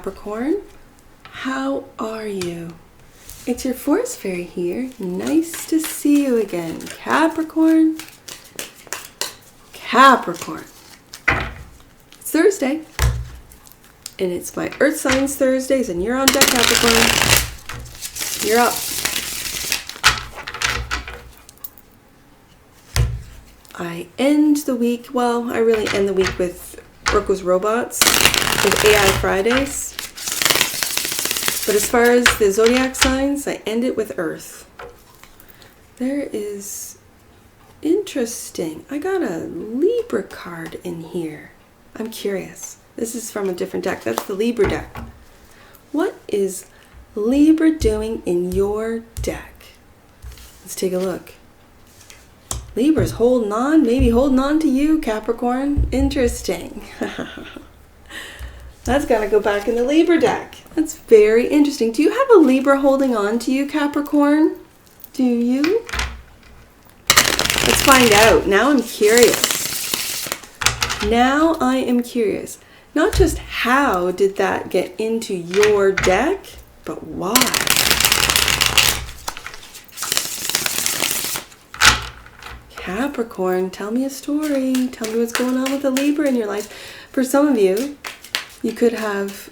Capricorn. How are you? It's your forest fairy here. Nice to see you again. Capricorn. Capricorn. It's Thursday. And it's my Earth Signs Thursdays, and you're on deck, Capricorn. You're up. I end the week, well, I really end the week with Orko's Robots, with AI Fridays. But as far as the zodiac signs, I end it with Earth. There is interesting. I got a Libra card in here. I'm curious. This is from a different deck. That's the Libra deck. What is Libra doing in your deck? Let's take a look. Libra's holding on, maybe holding on to you, Capricorn. Interesting. That's got to go back in the Libra deck. That's very interesting. Do you have a Libra holding on to you, Capricorn? Do you? Let's find out. Now I'm curious. Now I am curious. Not just how did that get into your deck, but why? Capricorn, tell me a story. Tell me what's going on with the Libra in your life. For some of you, you could have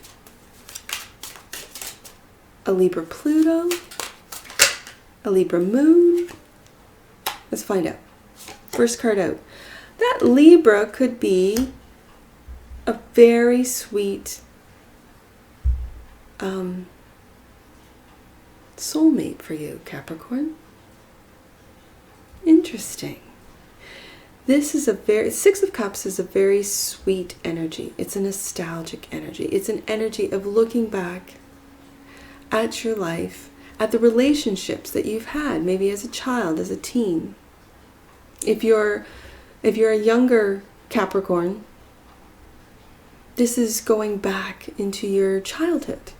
a Libra Pluto, a Libra Moon. Let's find out. First card out. That Libra could be a very sweet soulmate for you, Capricorn. Interesting. This is a very, Six of Cups is a very sweet energy. It's a nostalgic energy. It's an energy of looking back at your life, at the relationships that you've had, maybe as a child, as a teen. If you're a younger Capricorn, this is going back into your childhood.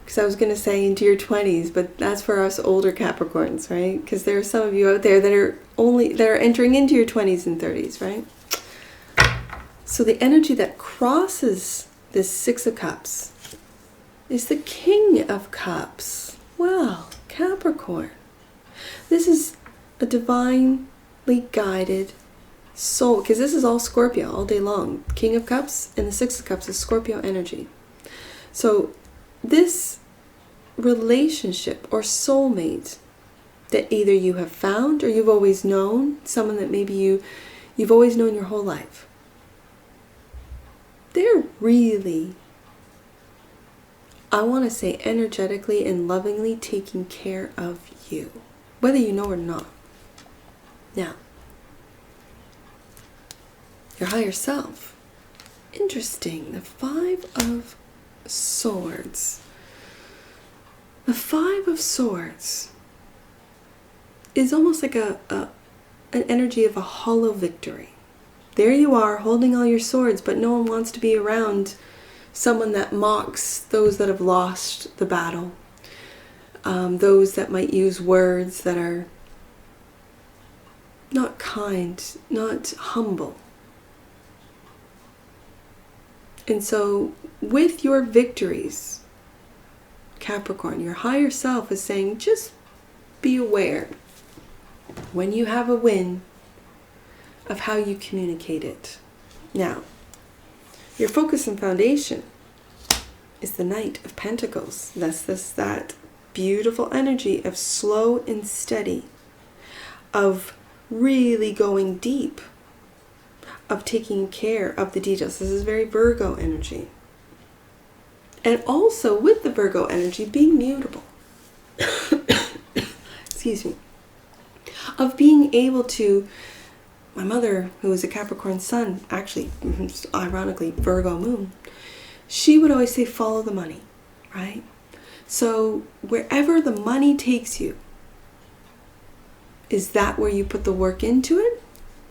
Because I was going to say into your 20s, but that's for us older Capricorns, right? Because there are some of you out there that are entering into your 20s and 30s, right? So the energy that crosses this Six of Cups is the King of Cups. Well, Capricorn. This is a divinely guided soul, because this is all Scorpio all day long. King of Cups and the Six of Cups is Scorpio energy. So this relationship or soulmate that either you have found or you've always known, someone that maybe you've always known your whole life, they're really, I want to say, energetically and lovingly taking care of you, whether you know or not. Now, your higher self. Interesting. The Five of Swords. The Five of Swords is almost like an energy of a hollow victory. There you are, holding all your swords, but no one wants to be around someone that mocks those that have lost the battle. Those that might use words that are not kind, not humble. And so with your victories, Capricorn, your higher self is saying, just be aware when you have a win of how you communicate it. Now, your focus and foundation is the Knight of Pentacles. That's that beautiful energy of slow and steady, of really going deep, of taking care of the details. This is very Virgo energy. And also with the Virgo energy being mutable. Excuse me. Of being able to, my mother, who is a Capricorn sun, actually, ironically, Virgo moon, she would always say, follow the money, right? So wherever the money takes you, is that where you put the work into it?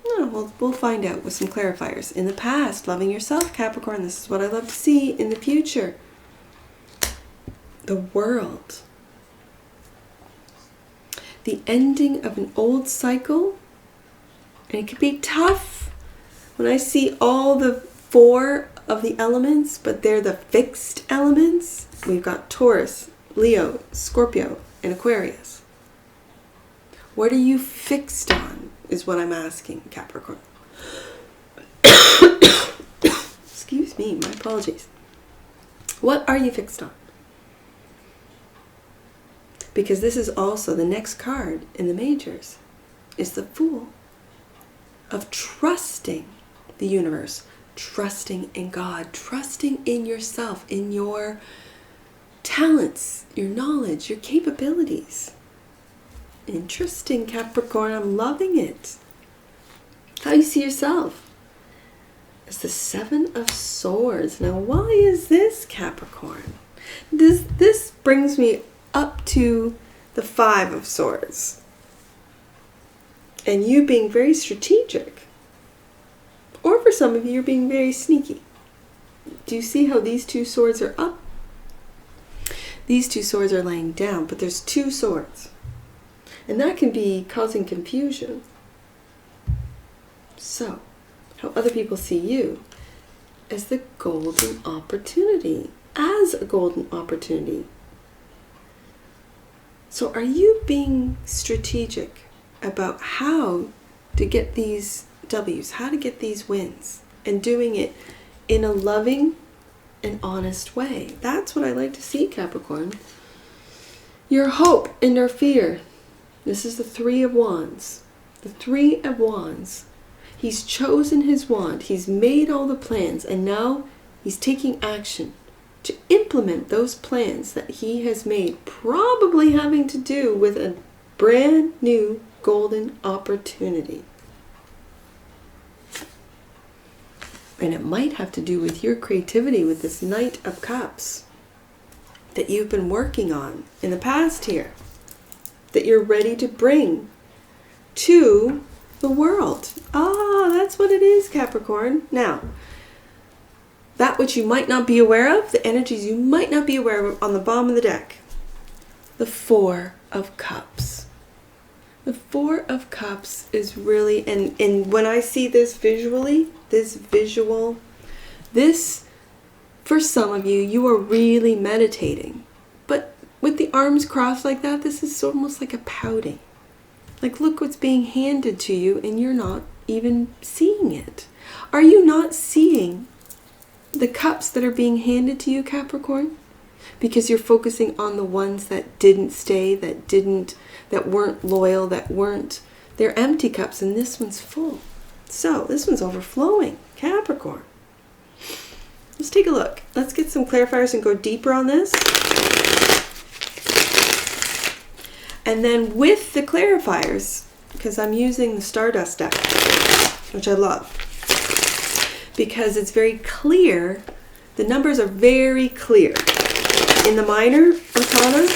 No, we'll find out with some clarifiers. In the past, loving yourself, Capricorn, this is what I love to see. In the future, the World. The ending of an old cycle. And it can be tough. When I see all the four of the elements, but they're the fixed elements. We've got Taurus, Leo, Scorpio, and Aquarius. What are you fixed on, is what I'm asking, Capricorn. Excuse me, my apologies. What are you fixed on? Because this is also the next card in the majors, is the Fool, of trusting the universe, trusting in God, trusting in yourself, in your talents, your knowledge, your capabilities. Interesting, Capricorn. I'm loving it. How you see yourself? It's the Seven of Swords. Now, why is this, Capricorn? This brings me up to the Five of Swords. And you being very strategic. Or for some of you, you're being very sneaky. Do you see how these two swords are up? These two swords are laying down, but there's two swords. And that can be causing confusion. So, how other people see you as the golden opportunity. As a golden opportunity. So are you being strategic about how to get these W's, how to get these wins, and doing it in a loving and honest way? That's what I like to see, Capricorn. Your hope and your fear. This is the Three of Wands. The Three of Wands. He's chosen his wand. He's made all the plans, and now he's taking action to implement those plans that he has made, probably having to do with a brand new golden opportunity. And it might have to do with your creativity with this Knight of Cups that you've been working on in the past here, that you're ready to bring to the world. Ah, that's what it is, Capricorn. Now, that which you might not be aware of, the energies you might not be aware of on the bottom of the deck. The Four of Cups. The Four of Cups is really, and when I see this visually, this visual, this, for some of you, you are really meditating. But with the arms crossed like that, this is almost like a pouting. Like, look what's being handed to you, and you're not even seeing it. Are you not seeing the cups that are being handed to you, Capricorn? Because you're focusing on the ones that didn't stay, that weren't loyal, they're empty cups, and this one's full. So this one's overflowing, Capricorn. Let's take a look. Let's get some clarifiers and go deeper on this. And then with the clarifiers, because I'm using the Stardust deck, which I love, because it's very clear, the numbers are very clear in the minor arcana,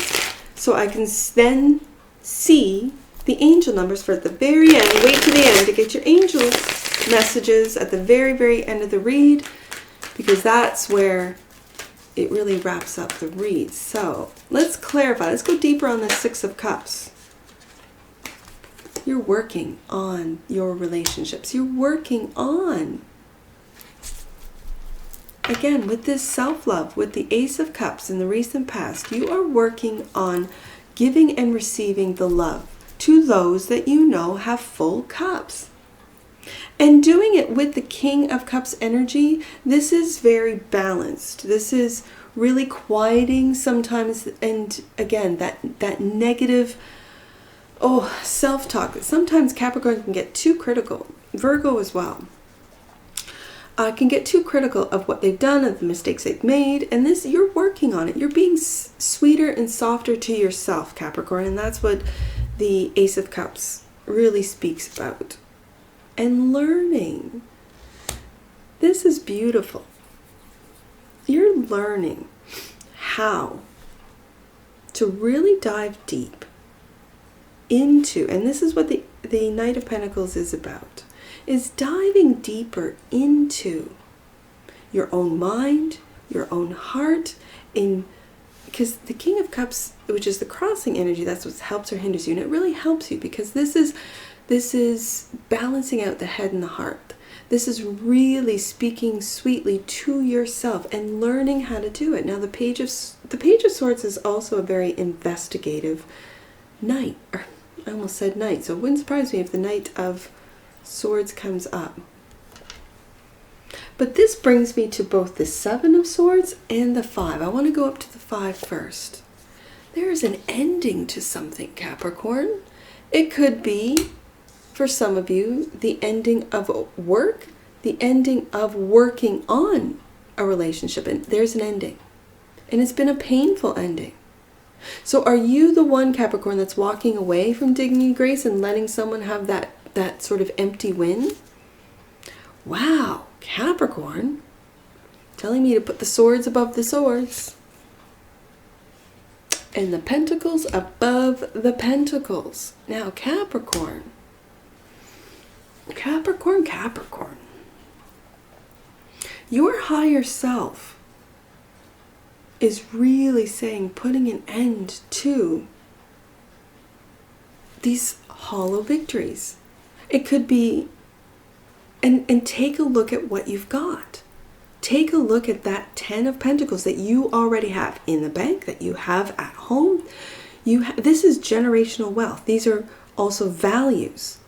so I can then see the angel numbers for at the very end. Wait to the end to get your angel messages at the very, very end of the read, because that's where it really wraps up the read. So let's clarify. Let's go deeper on the Six of Cups. You're working on your relationships. You're working on, again, with this self-love, with the Ace of Cups in the recent past, you are working on giving and receiving the love to those that you know have full cups. And doing it with the King of Cups energy, this is very balanced. This is really quieting sometimes, and again, that negative, self-talk. Sometimes Capricorn can get too critical. Virgo as well. Can get too critical of what they've done, of the mistakes they've made, and this, you're working on it. You're being sweeter and softer to yourself, Capricorn, and that's what the Ace of Cups really speaks about. And learning. This is beautiful. You're learning how to really dive deep into, and this is what the Knight of Pentacles is about, is diving deeper into your own mind, your own heart, because the King of Cups, which is the crossing energy, that's what helps or hinders you, and it really helps you because this is balancing out the head and the heart. This is really speaking sweetly to yourself and learning how to do it. Now, the Page of Swords is also a very investigative knight. Or, I almost said knight, so it wouldn't surprise me if the Knight of Swords comes up. But this brings me to both the Seven of Swords and the Five. I want to go up to the Five first. There is an ending to something, Capricorn. It could be, for some of you, the ending of work, the ending of working on a relationship. And there's an ending. And it's been a painful ending. So are you the one, Capricorn, that's walking away from dignity and grace and letting someone have that sort of empty win? Wow, Capricorn, telling me to put the swords above the swords. And the pentacles above the pentacles. Now, Capricorn. Capricorn. Your higher self is really saying, putting an end to these hollow victories. It could be, and take a look at what you've got. Take a look at that 10 of Pentacles that you already have in the bank, that you have at home. This is generational wealth. These are also values.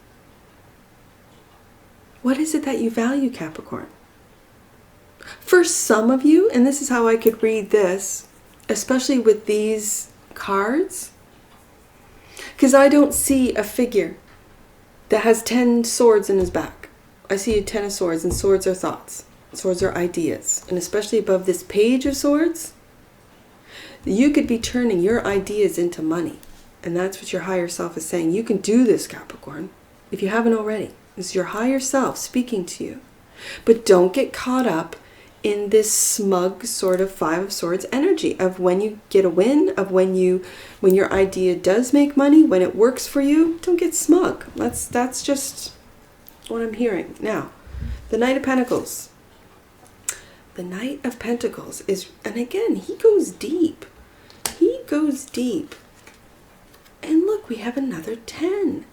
What is it that you value, Capricorn? For some of you, and this is how I could read this, especially with these cards, because I don't see a figure that has 10 swords in his back. I see a 10 of swords, and swords are thoughts. Swords are ideas. And especially above this Page of Swords, you could be turning your ideas into money. And that's what your higher self is saying. You can do this, Capricorn, if you haven't already. This is your higher self speaking to you. But don't get caught up in this smug sort of Five of Swords energy of when you get a win, of when your idea does make money, when it works for you. Don't get smug. That's just what I'm hearing. Now, the Knight of Pentacles. The Knight of Pentacles is, and again, he goes deep. He goes deep. And look, we have another 10.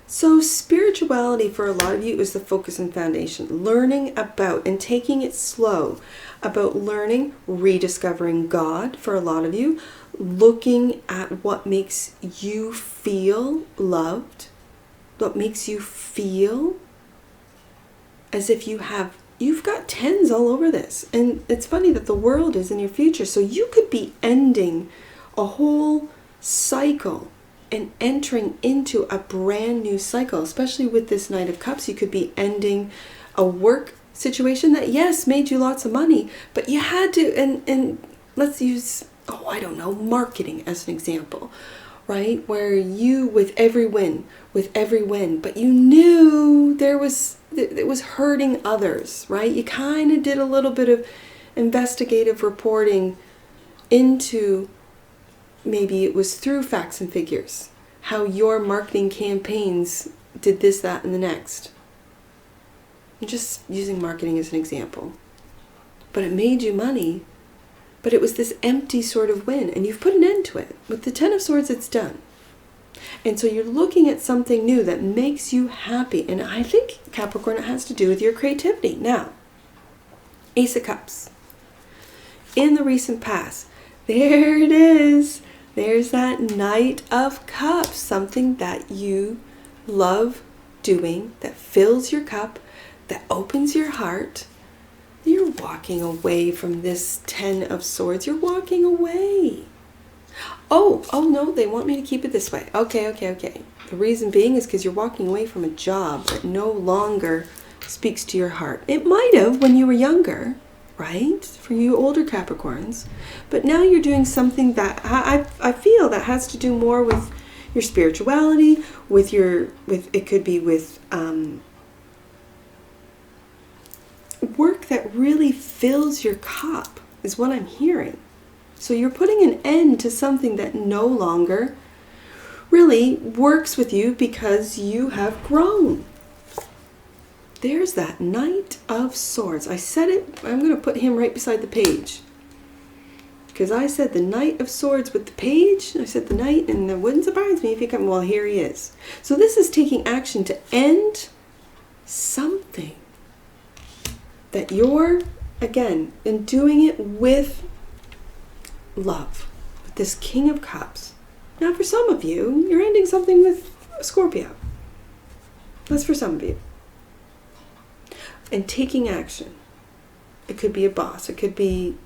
So spirituality for a lot of you is the focus and foundation. Learning about and taking it slow. About learning, rediscovering God for a lot of you. Looking at what makes you feel loved. What makes you feel as if you've got 10s all over this. And it's funny that the world is in your future. So you could be ending a whole cycle and entering into a brand new cycle, especially with this Knight of Cups. You could be ending a work situation that, yes, made you lots of money, but you had to, and let's use, marketing as an example, right? Where you, with every win, but you knew it was hurting others, right? You kind of did a little bit of investigative reporting into, maybe it was through facts and figures, how your marketing campaigns did this, that, and the next. I'm just using marketing as an example. But it made you money, but it was this empty sort of win, and you've put an end to it. With the 10 of Swords, it's done. And so you're looking at something new that makes you happy. And I think, Capricorn, it has to do with your creativity. Now, Ace of Cups. In the recent past, there it is. There's that Knight of Cups. Something that you love doing, that fills your cup, that opens your heart. You're walking away from this 10 of Swords. You're walking away. Oh no, they want me to keep it this way. Okay. The reason being is because you're walking away from a job that no longer speaks to your heart. It might have when you were younger, right? For you older Capricorns. But now you're doing something that I feel that has to do more with your spirituality, it could be with work that really fills your cup, is what I'm hearing. So you're putting an end to something that no longer really works with you because you have grown. There's that Knight of Swords. I said it. I'm going to put him right beside the Page. Because I said the Knight of Swords with the Page. I said the Knight, and it wouldn't surprise me if he come. Well, here he is. So this is taking action to end something. that you're, again, in doing it with love, with this King of Cups. Now, for some of you, you're ending something with Scorpio. That's for some of you. And taking action. It could be a boss. It could be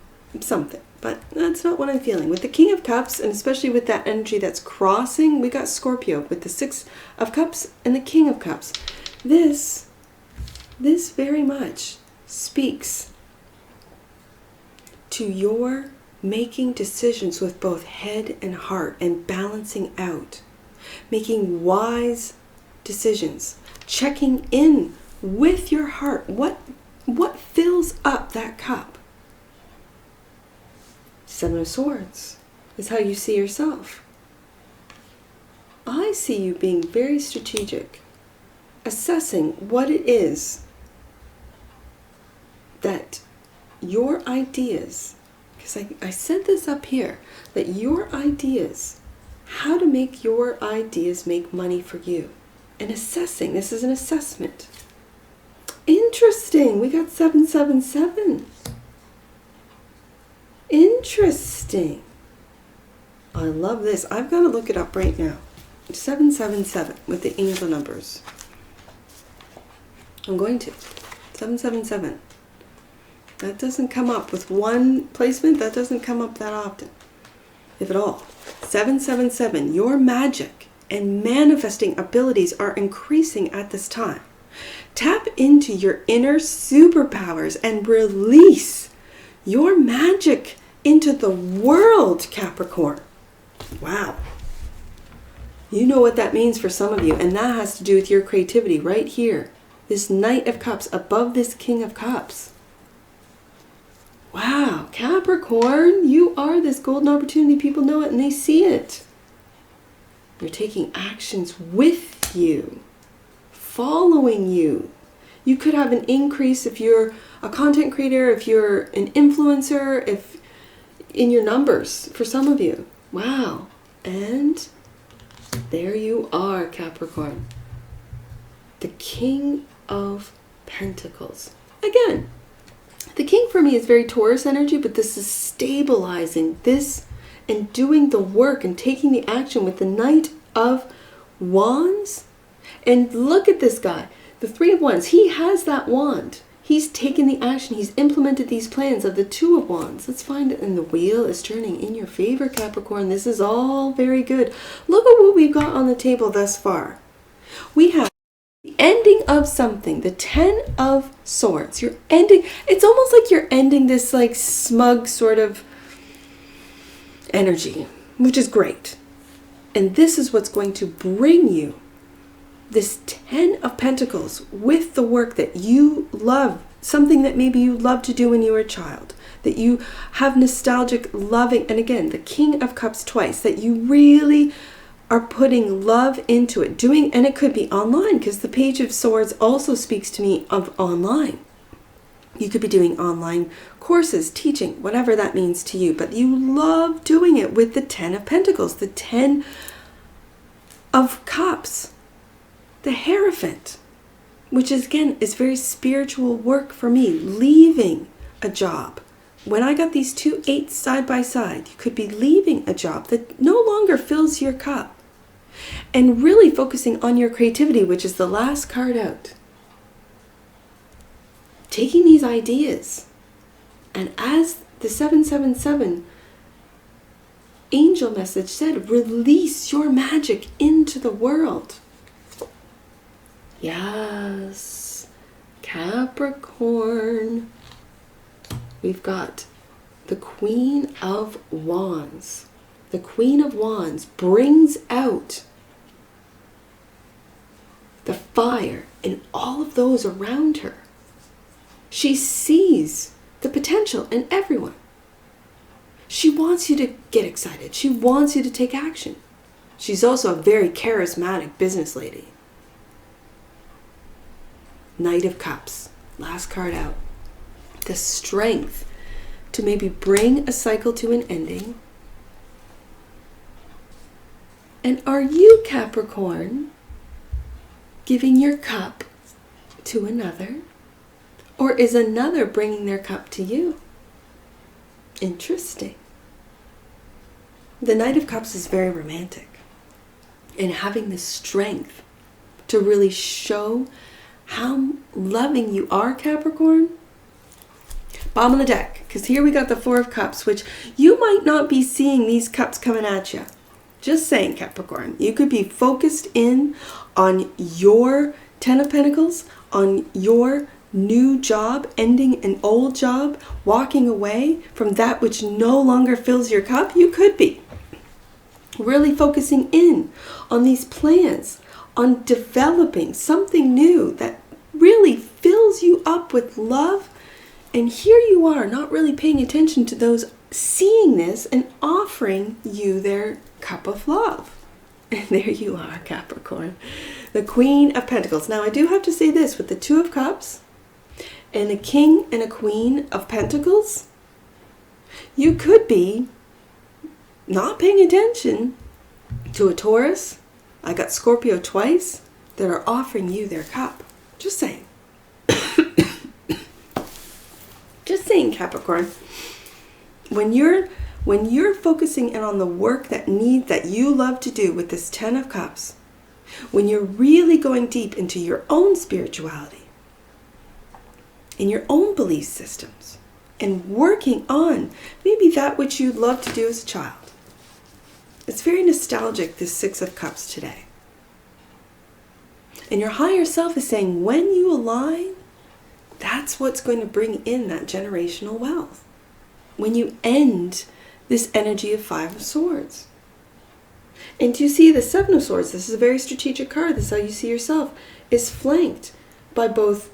something. But that's not what I'm feeling. With the King of Cups, and especially with that energy that's crossing, we got Scorpio with the Six of Cups and the King of Cups. This very much speaks to your making decisions with both head and heart and balancing out. Making wise decisions. Checking in with your heart. What fills up that cup? Seven of Swords is how you see yourself. I see you being very strategic, assessing what it is that your ideas, because I said this up here, that your ideas, how to make your ideas make money for you. And assessing, this is an assessment. Interesting, we got 777. Interesting. I love this. I've got to look it up right now. 777 with the angel numbers. I'm going to. 777. That doesn't come up with one placement. That doesn't come up that often, if at all. 777. Your magic and manifesting abilities are increasing at this time. Tap into your inner superpowers and release your magic into the world, Capricorn. Wow. You know what that means for some of you, and that has to do with your creativity right here. This Knight of Cups above this King of Cups. Wow, Capricorn, you are this golden opportunity. People know it and they see it. You're taking actions with you, following you. You could have an increase if you're a content creator, if you're an influencer, if in your numbers for some of you. Wow. And there you are, Capricorn. The King of Pentacles. Again, the King for me is very Taurus energy, but this is stabilizing this and doing the work and taking the action with the Knight of Wands. And look at this guy, the Three of Wands. He has that wand. He's taken the action. He's implemented these plans of the Two of Wands. Let's find it. And the wheel is turning in your favor, Capricorn. This is all very good. Look at what we've got on the table thus far. We have the ending of something, the Ten of Swords. You're ending, it's almost like you're ending this like smug sort of energy, which is great. And this is what's going to bring you this Ten of Pentacles with the work that you love, something that maybe you loved to do when you were a child, that you have nostalgic loving, and again, the King of Cups twice, that you really are putting love into it, doing, and it could be online, because the Page of Swords also speaks to me of online. You could be doing online courses, teaching, whatever that means to you, but you love doing it with the Ten of Pentacles, the Ten of Cups, the Hierophant, which is, again, is very spiritual work for me, leaving a job. When I got these two eights side by side, you could be leaving a job that no longer fills your cup and really focusing on your creativity, which is the last card out. Taking these ideas, and as the 777 angel message said, release your magic into the world. Yes, Capricorn. We've got the Queen of Wands. The Queen of Wands brings out the fire in all of those around her. She sees the potential in everyone. She wants you to get excited. She wants you to take action. She's also a very charismatic business lady. Knight of Cups, last card out. The strength to maybe bring a cycle to an ending. And are you, Capricorn, giving your cup to another? Or Or is another bringing their cup to you? Interesting. The Knight of Cups is very romantic. And having the strength to really show how loving you are, Capricorn. Bottom of the deck, because here we got the Four of Cups, which you might not be seeing these cups coming at you. Just saying, Capricorn. You could be focused in on your Ten of Pentacles, on your new job, ending an old job, walking away from that which no longer fills your cup. You could be really focusing in on these plans, on developing something new that really fills you up with love. And here you are, not really paying attention to those seeing this and offering you their cup of love. And there you are, Capricorn, the Queen of Pentacles. Now, I do have to say this, with the Two of Cups and a King and a Queen of Pentacles, you could be not paying attention to a Taurus. I got Scorpio twice that are offering you their cup. Just saying. Just saying, Capricorn. When you're focusing in on the work that you love to do with this Ten of Cups, when you're really going deep into your own spirituality, in your own belief systems, and working on maybe that which you loved to do as a child. It's very nostalgic, this Six of Cups today. And your higher self is saying, when you align, that's what's going to bring in that generational wealth. When you end this energy of Five of Swords. And you see the Seven of Swords, this is a very strategic card, this is how you see yourself, is flanked by both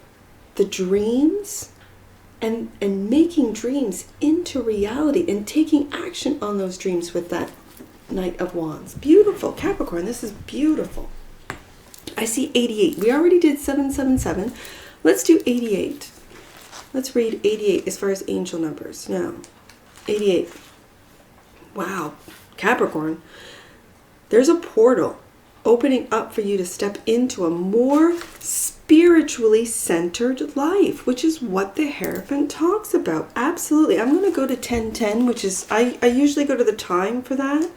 the dreams and making dreams into reality and taking action on those dreams with that Knight of Wands. Beautiful, Capricorn, this is beautiful. I see 88. We already did 777. Let's do 88. Let's read 88 as far as angel numbers. Now, 88. Wow, Capricorn. There's a portal opening up for you to step into a more spiritually centered life, which is what the Hierophant talks about. Absolutely. I'm going to go to 1010, which is, I usually go to the time for that.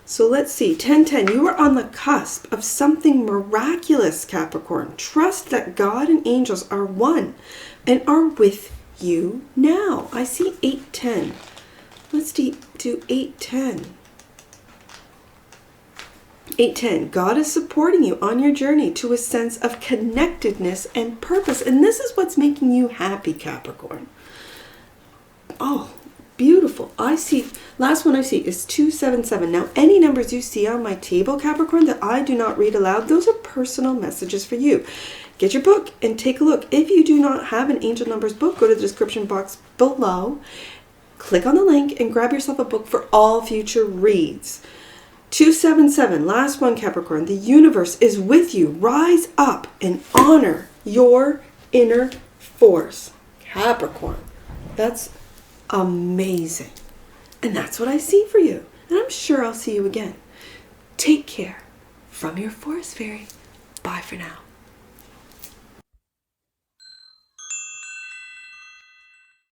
So let's see, 1010, you are on the cusp of something miraculous, Capricorn. Trust that God and angels are one and are with you now. I see 810. Let's do 810. 810, God is supporting you on your journey to a sense of connectedness and purpose. And this is what's making you happy, Capricorn. Oh, beautiful. I see, last one I see is 277. Now, any numbers you see on my table, Capricorn, that I do not read aloud, those are personal messages for you. Get your book and take a look. If you do not have an Angel Numbers book, go to the description box below, click on the link, and grab yourself a book for all future reads. 277, last one, Capricorn. The universe is with you. Rise up and honor your inner force. Capricorn, that's amazing. And that's what I see for you. And I'm sure I'll see you again. Take care. From your Forest Fairy. Bye for now.